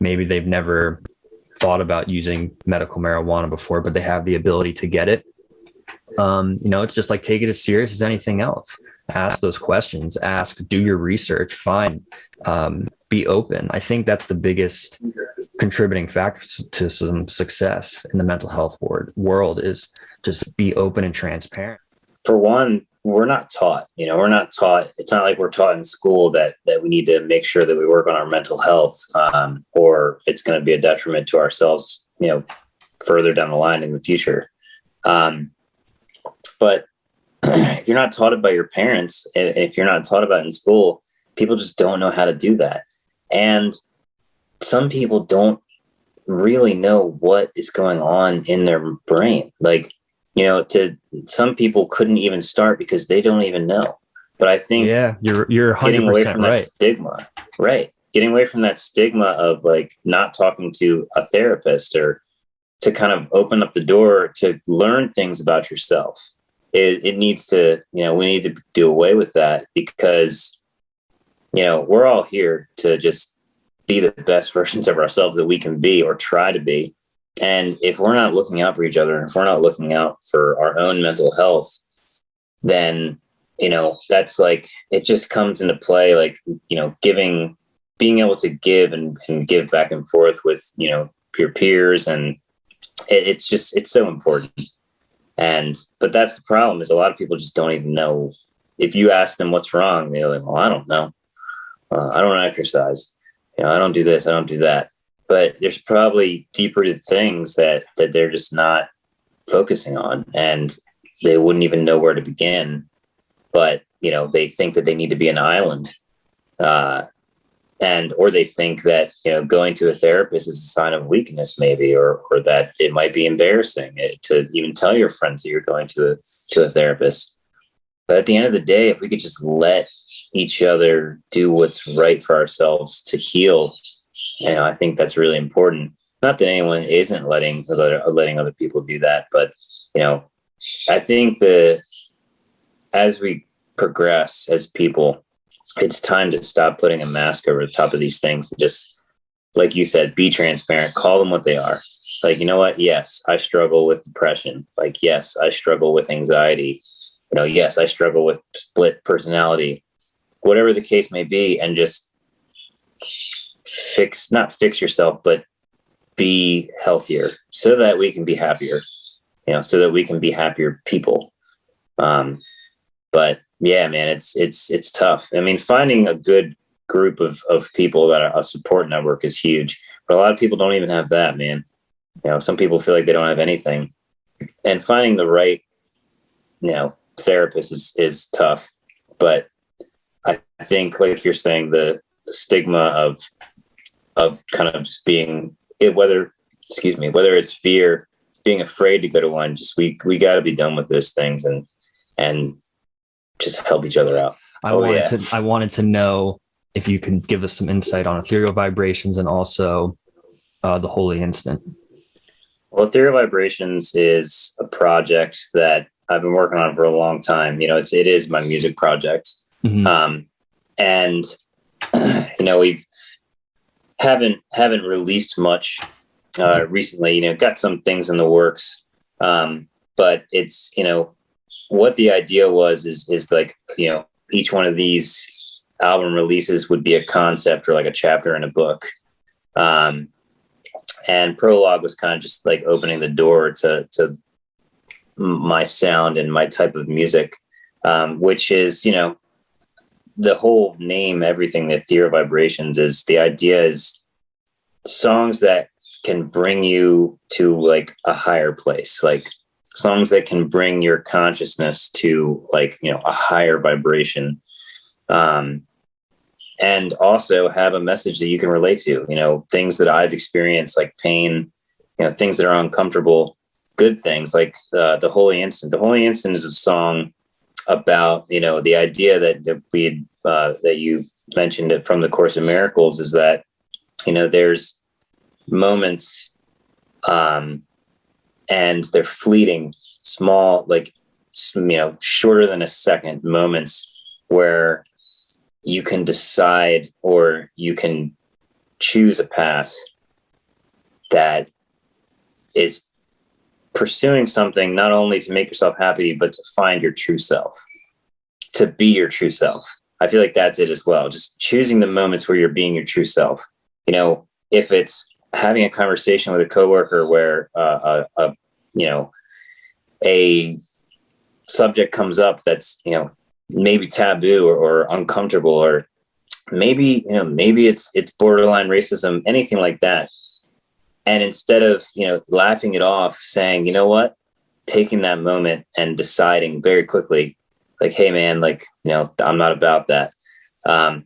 maybe they've never thought about using medical marijuana before, but they have the ability to get it. It's just like, take it as serious as anything else. Ask those questions, do your research, be open. I think that's the biggest contributing factor to some success in the mental health world is just be open and transparent. For one, we're not taught, it's not like we're taught in school that we need to make sure that we work on our mental health, or it's going to be a detriment to ourselves, further down the line in the future. But if you're not taught it by your parents, and if you're not taught about it in school, people just don't know how to do that. And some people don't really know what is going on in their brain. Like, some people couldn't even start because they don't even know. But I think you're 100% getting away from right. that stigma, right? Getting away from that stigma of like not talking to a therapist, or to kind of open up the door to learn things about yourself. It needs to, we need to do away with that, because, we're all here to just be the best versions of ourselves that we can be, or try to be. And if we're not looking out for each other, and if we're not looking out for our own mental health, then, that's like, it just comes into play, like, being able to give and give back and forth with, your peers. And it's so important. But that's the problem, is a lot of people just don't even know. If you ask them what's wrong, they're like, well, I don't know. I don't exercise. I don't do this. I don't do that. But there's probably deep-rooted things that they're just not focusing on, and they wouldn't even know where to begin. But, they think that they need to be an island. Or they think that, going to a therapist is a sign of weakness, maybe, or that it might be embarrassing to even tell your friends that you're going to a therapist. But at the end of the day, if we could just let each other do what's right for ourselves to heal, I think that's really important. Not that anyone isn't letting other people do that, but, I think that as we progress as people, it's time to stop putting a mask over the top of these things. Just, like you said, be transparent, call them what they are. Like, you know what? Yes, I struggle with depression. Like, yes, I struggle with anxiety. Yes, I struggle with split personality, whatever the case may be. And just not fix yourself, but be healthier so that we can be happier, so that we can be happier people. But yeah, man, it's tough. Finding a good group of people that are a support network is huge, but a lot of people don't even have that, man. Some people feel like they don't have anything, and finding the right, therapist is tough. But I think, like you're saying, the stigma of kind of just being it, whether it's fear, being afraid to go to one, just we got to be done with those things and just help each other out. I wanted to know if you can give us some insight on Ethereal Vibrations and also the Holy Instant. Well, Ethereal Vibrations is a project that I've been working on for a long time. You know, it is my music project. Mm-hmm. And you know, we haven't released much recently. You know, got some things in the works, but it's, you know, what the idea is like, you know, each one of these album releases would be a concept or like a chapter in a book. And Prologue was kind of just like opening the door to my sound and my type of music, which is, you know, the whole name, everything, the Ethereal Vibrations is, the idea is songs that can bring you to like a higher place, like songs that can bring your consciousness to like, you know, a higher vibration. And also have a message that you can relate to, you know, things that I've experienced, like pain, you know, things that are uncomfortable, good things like the Holy Instant. The Holy Instant is a song about, you know, the idea that that you mentioned it from the Course in Miracles is that, you know, there's moments and they're fleeting, small, like, you know, shorter than a second moments where you can decide or you can choose a path that is pursuing something not only to make yourself happy, but to find your true self, to be your true self. I feel like that's it as well. Just choosing the moments where you're being your true self. You know, if it's having a conversation with a coworker where, you know, a subject comes up that's, you know, maybe taboo or uncomfortable, or maybe, you know, maybe it's borderline racism, anything like that. And instead of, you know, laughing it off, saying, you know what, taking that moment and deciding very quickly, like, hey man, like, you know, I'm not about that.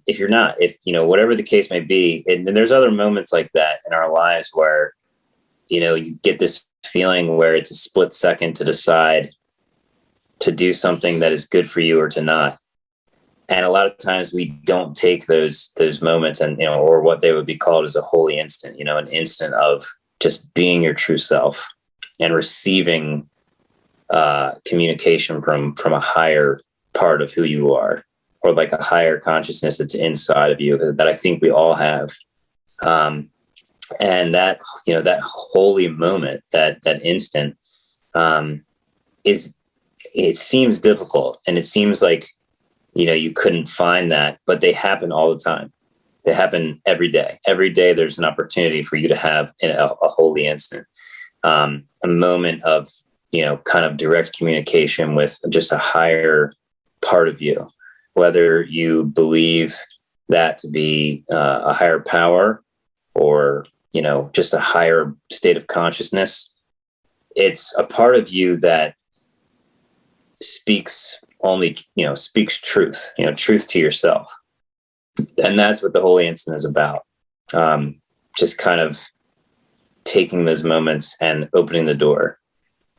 If you're not, if, you know, whatever the case may be, and there's other moments like that in our lives where, you know, you get this feeling where it's a split second to decide to do something that is good for you or to not. And a lot of times we don't take those moments and, you know, or what they would be called as a holy instant, you know, an instant of just being your true self and receiving communication from a higher part of who you are, or like a higher consciousness that's inside of you that I think we all have. And that, you know, that holy moment, that instant it seems difficult, and it seems like, you know, you couldn't find that, but they happen all the time. They happen every day. Every day there's an opportunity for you to have a holy instant, a moment of, you know, kind of direct communication with just a higher part of you, whether you believe that to be a higher power or, you know, just a higher state of consciousness. It's a part of you that speaks truth, you know, truth to yourself. And that's what the Holy Instant is about. Just kind of taking those moments and opening the door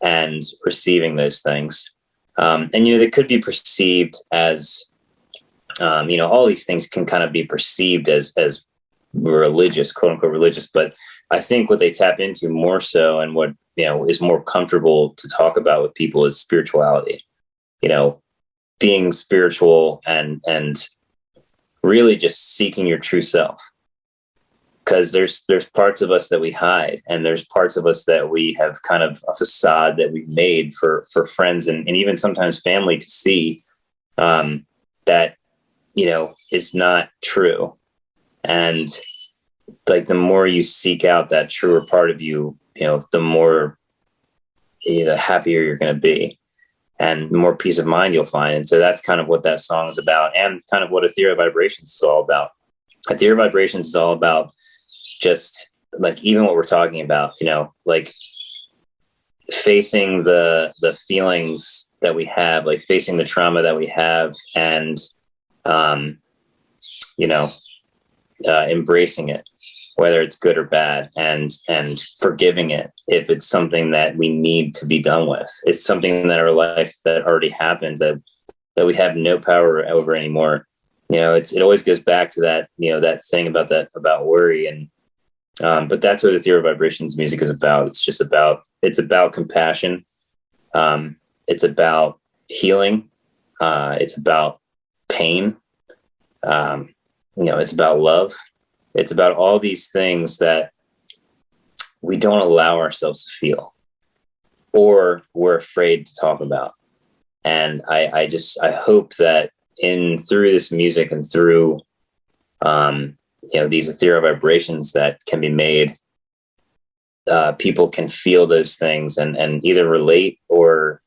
and receiving those things. And, you know, they could be perceived as, you know, all these things can kind of be perceived as religious, quote unquote religious. But I think what they tap into more so, and what, you know, is more comfortable to talk about with people, is spirituality. You know, being spiritual and really just seeking your true self. Because there's parts of us that we hide, and there's parts of us that we have kind of a facade that we've made for friends and even sometimes family to see, that, you know, is not true. And like, the more you seek out that truer part of you, you know, the more, you know, the happier you're going to be, and more peace of mind you'll find. And so that's kind of what that song is about, and kind of what Ethereal Vibrations is all about. Ethereal Vibrations is all about just like, even what we're talking about, you know, like facing the feelings that we have, like facing the trauma that we have, and, you know, embracing it. whether it's good or bad, and forgiving it if it's something that we need to be done with. It's something in our life that already happened that we have no power over anymore. It always goes back to that, that thing about worry. And but that's what Ethereal Vibrations music is about. It's about compassion. It's about healing. It's about pain. It's about love. It's about all these things that we don't allow ourselves to feel, or we're afraid to talk about. And I hope that through this music and through, these ethereal vibrations that can be made, people can feel those things and either relate or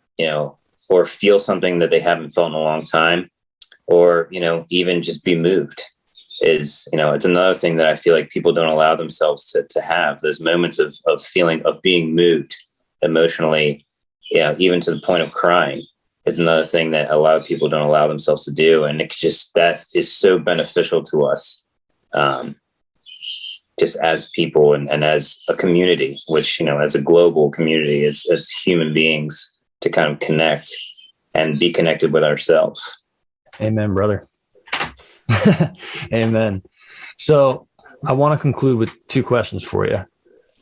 feel something that they haven't felt in a long time, or, even just be moved. It's another thing that I feel like people don't allow themselves to have, those moments of feeling, of being moved emotionally, even to the point of crying, is another thing that a lot of people don't allow themselves to do. And that is so beneficial to us, just as people and as a community, which, as a global community, as human beings, to kind of connect and be connected with ourselves. Amen, brother. Amen. So I want to conclude with 2 questions for you.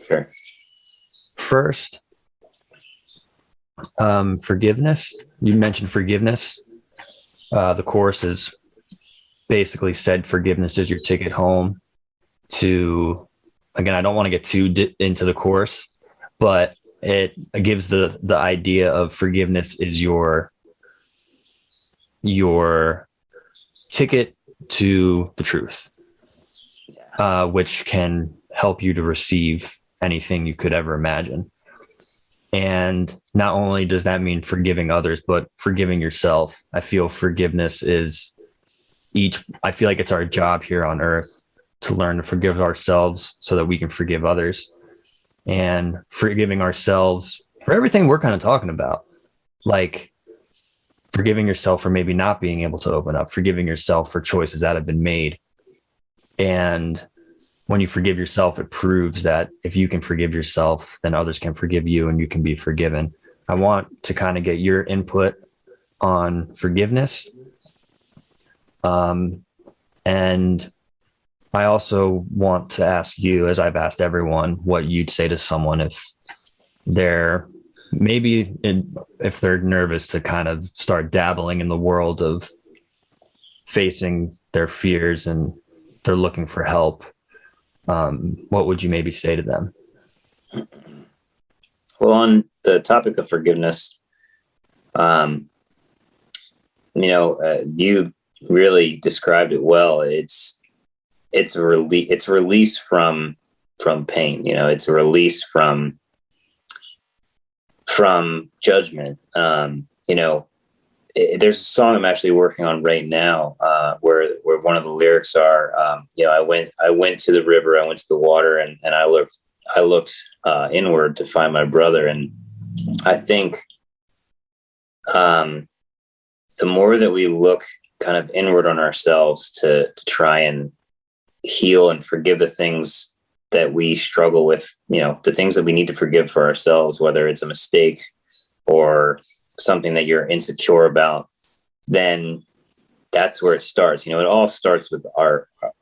Sure. First, forgiveness. You mentioned forgiveness. The course is basically said forgiveness is your ticket home to, again, I don't want to get too into the course, but it gives the idea of forgiveness is your ticket to the truth, which can help you to receive anything you could ever imagine. And not only does that mean forgiving others, but forgiving yourself. I feel forgiveness is I feel like it's our job here on earth to learn to forgive ourselves so that we can forgive others, and forgiving ourselves for everything we're kind of talking about, like forgiving yourself for maybe not being able to open up, forgiving yourself for choices that have been made. And when you forgive yourself, it proves that if you can forgive yourself, then others can forgive you and you can be forgiven. I want to kind of get your input on forgiveness. And I also want to ask you, as I've asked everyone, what you'd say to someone if they're if they're nervous to kind of start dabbling in the world of facing their fears and they're looking for help. What would you maybe say to them? Well, on the topic of forgiveness, you really described it well. It's a release from pain. It's a release from judgment. There's a song I'm actually working on right now, where one of the lyrics are, I went to the river, I went to the water, and I looked inward to find my brother. And I think the more that we look kind of inward on ourselves to try and heal and forgive the things that we struggle with, the things that we need to forgive for ourselves, whether it's a mistake or something that you're insecure about, then that's where it starts. It all starts with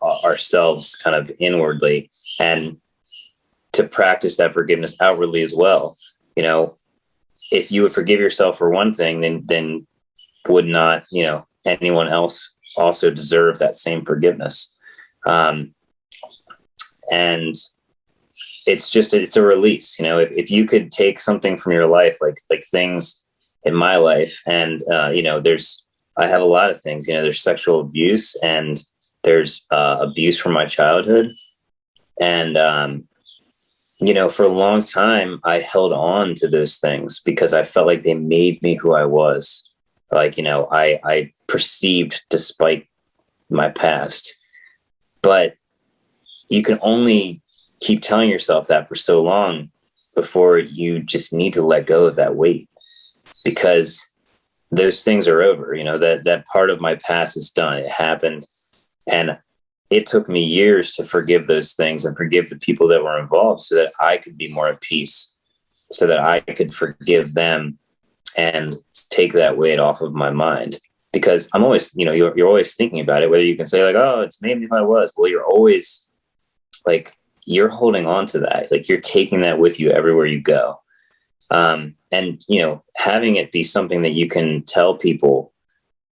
ourselves kind of inwardly, and to practice that forgiveness outwardly as well. If you would forgive yourself for one thing, then would not, anyone else also deserve that same forgiveness? And it's a release. If you could take something from your life, like things in my life, and I have a lot of things. There's sexual abuse, and there's abuse from my childhood, and for a long time I held on to those things because I felt like they made me who I was. Like, I perceived despite my past, but you can only keep telling yourself that for so long before you just need to let go of that weight, because those things are over. That part of my past is done. It happened. And it took me years to forgive those things and forgive the people that were involved so that I could be more at peace, so that I could forgive them and take that weight off of my mind. Because I'm always, you're always thinking about it, whether you can say like, oh, it's maybe if I was, well, you're always like, you're holding on to that. Like you're taking that with you everywhere you go. And, having it be something that you can tell people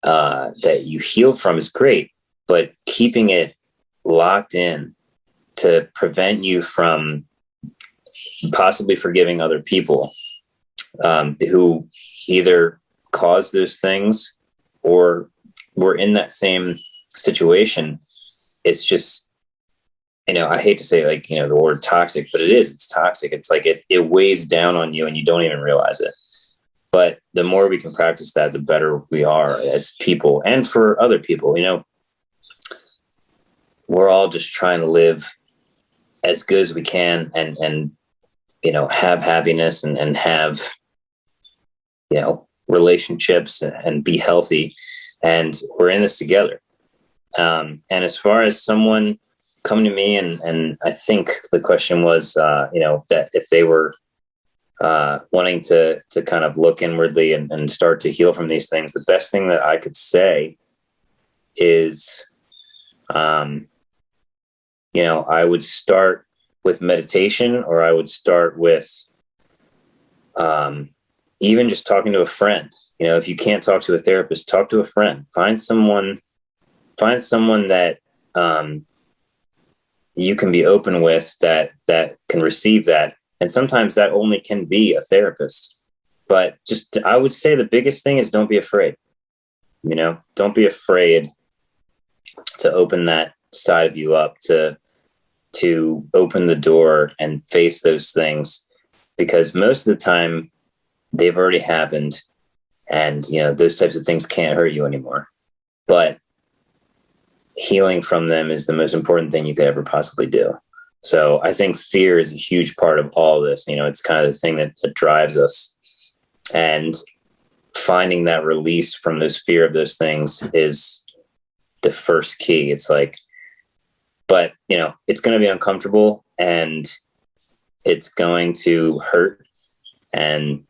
that you heal from is great, but keeping it locked in to prevent you from possibly forgiving other people who either caused those things or were in that same situation. It's just, I hate to say like, the word toxic, but it's toxic. It's like it weighs down on you and you don't even realize it. But the more we can practice that, the better we are as people and for other people. We're all just trying to live as good as we can and have happiness and have, relationships and be healthy. And we're in this together. And as far as someone coming to me, and I think the question was, that if they were wanting to kind of look inwardly and start to heal from these things, the best thing that I could say is, I would start with meditation, or I would start with even just talking to a friend. If you can't talk to a therapist, talk to a friend. Find someone that you can be open with that can receive that. And sometimes that only can be a therapist. But I would say the biggest thing is don't be afraid. Don't be afraid to open that side of you up, to open the door and face those things, because most of the time they've already happened, and those types of things can't hurt you anymore. But healing from them is the most important thing you could ever possibly do. So I think fear is a huge part of all this. It's kind of the thing that drives us, and finding that release from those fear of those things is the first key. It's like, but it's going to be uncomfortable and it's going to hurt, and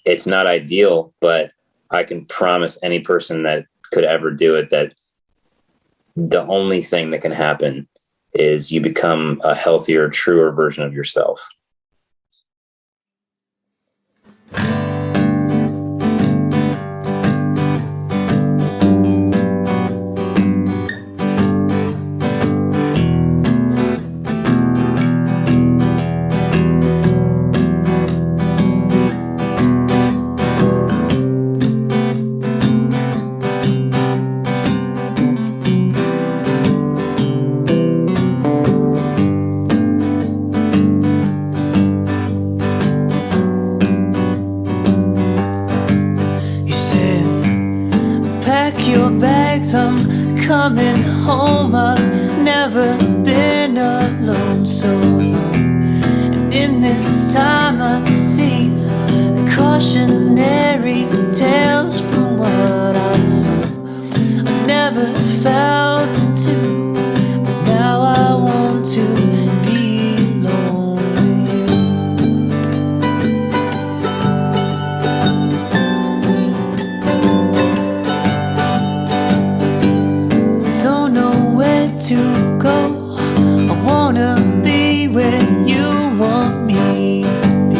it's not ideal, but I can promise any person that could ever do it that the only thing that can happen is you become a healthier, truer version of yourself. Coming home, I've never been alone so long. And in this time I've seen the cautionary tales from what I saw. I never felt into, but now I want to be alone with to go. I wanna be where you want me to be.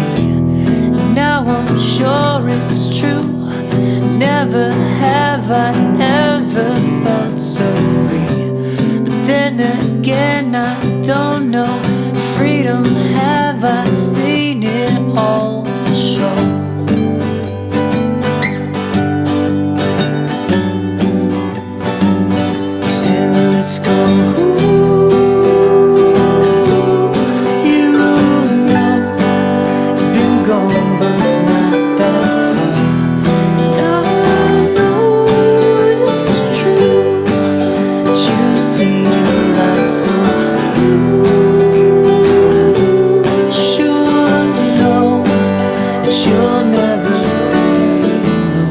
And now I'm sure it's true. Never have I ever felt so free. But then again, I don't know. Freedom, have I seen it all for sure? Let's go. You know, you've been gone, but not that far. Now I know it's true that you see the light, so you should know that you'll never be alone.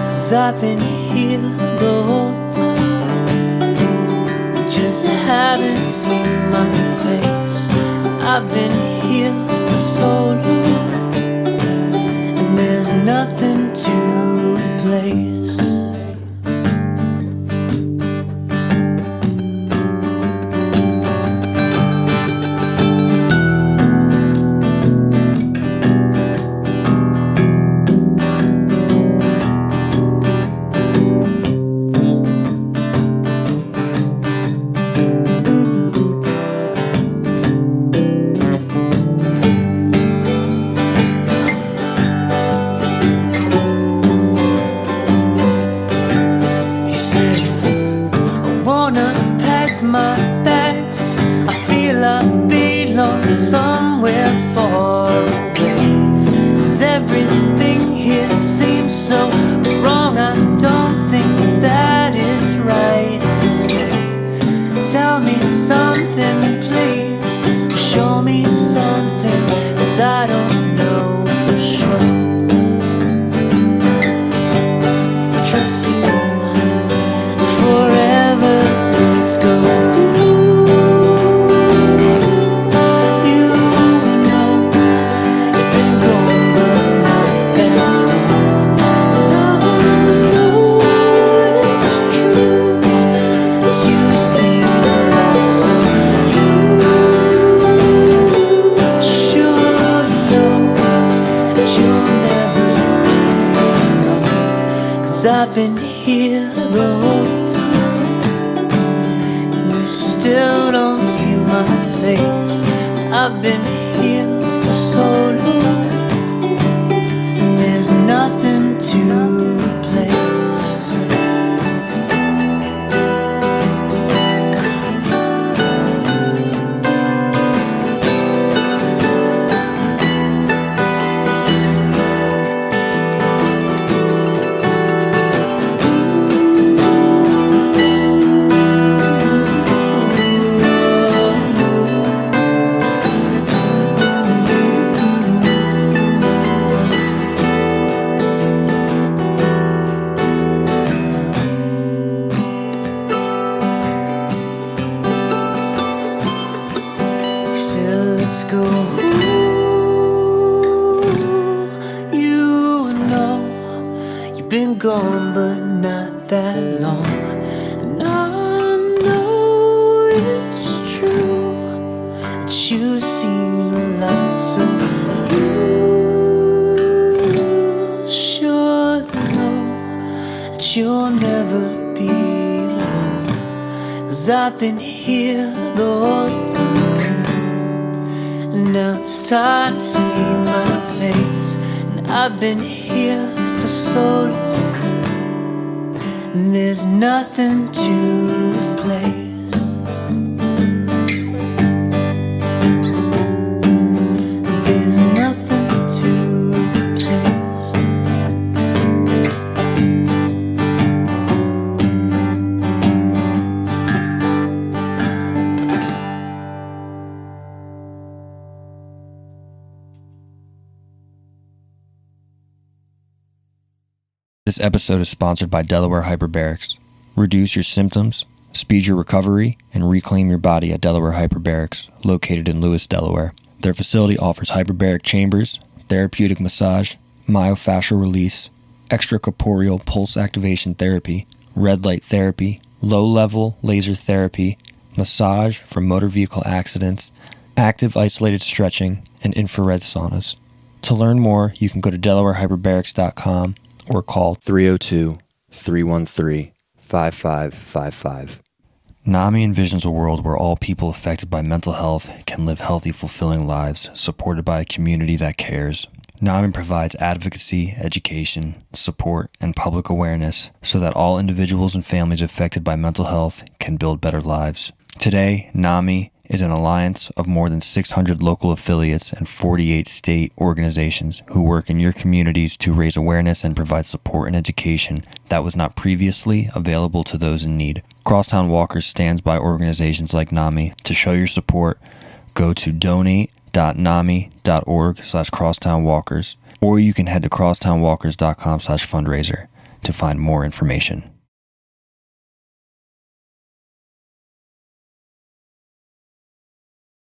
'Cause I've been here the whole time. haven't seen my face. I've been here for so long, and there's nothing to replace. Somewhere far away, 'cause everything here seems so wrong. I don't think that it's right to stay. Tell me something, please. Show me something, 'cause I don't know for sure. Trust you forever, let's go. I've been here the whole time, and you still don't see my face. I've been here for so long, and there's nothing to replace. Let's go. You know you've been gone, but not that long. And I know it's true that you've seen a lot, so you should know that you'll never be alone. 'Cause I've been here the whole time. Now it's time to see my face, and I've been here for so long, and there's nothing to replace. There's nothing to replace. This episode is sponsored by Delaware Hyperbarics. Reduce your symptoms, speed your recovery, and reclaim your body at Delaware Hyperbarics, located in Lewis, Delaware. Their facility offers hyperbaric chambers, therapeutic massage, myofascial release, extracorporeal pulse activation therapy, red light therapy, low-level laser therapy, massage for motor vehicle accidents, active isolated stretching, and infrared saunas. To learn more, you can go to DelawareHyperbarics.com or call 302-313-5555. NAMI envisions a world where all people affected by mental health can live healthy, fulfilling lives, supported by a community that cares. NAMI provides advocacy, education, support, and public awareness so that all individuals and families affected by mental health can build better lives. Today, NAMI is an alliance of more than 600 local affiliates and 48 state organizations who work in your communities to raise awareness and provide support and education that was not previously available to those in need. Crosstown Walkers stands by organizations like NAMI. To show your support, go to donate.nami.org/crosstownwalkers, or you can head to crosstownwalkers.com/fundraiser to find more information.